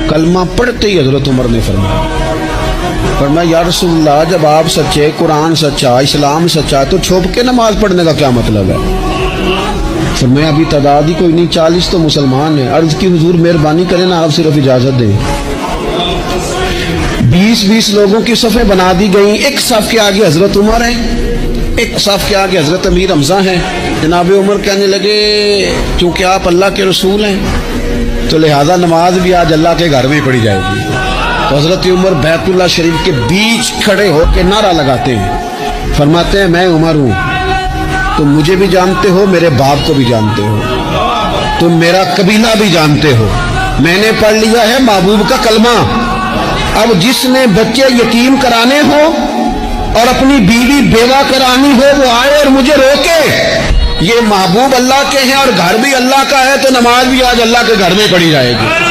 کلمہ پڑھتے ہی حضرت عمر نے فرمایا یا رسول اللہ جب آپ سچے، قرآن سچا، اسلام سچا، تو چھپ کے نماز پڑھنے کا کیا مطلب ہے؟ فرمایا ابھی تعداد ہی کوئی نہیں، 40 تو مسلمان ہیں۔ عرض کی حضور مہربانی کریں نا، آپ صرف اجازت دیں۔ 20 لوگوں کی صفیں بنا دی گئیں، ایک صف کے آگے حضرت عمر ہیں، ایک صف کے آگے حضرت امیر حمزہ ہیں۔ جناب عمر کہنے لگے چونکہ آپ اللہ کے رسول ہیں تو لہذا نماز بھی آج اللہ کے گھر میں پڑھی جائے گی۔ تو حضرت عمر بیت اللہ شریف کے بیچ کھڑے ہو کے نعرہ لگاتے ہیں، فرماتے ہیں میں عمر ہوں، تم مجھے بھی جانتے ہو، میرے باپ کو بھی جانتے ہو، تم میرا قبیلہ بھی جانتے ہو، میں نے پڑھ لیا ہے محبوب کا کلمہ۔ اب جس نے بچے یتیم کرانے ہو اور اپنی بیوی بیوہ کرانی ہو وہ آئے اور مجھے روکے، یہ محبوب اللہ کے ہیں اور گھر بھی اللہ کا ہے، تو نماز بھی آج اللہ کے گھر میں پڑھی جائے گی۔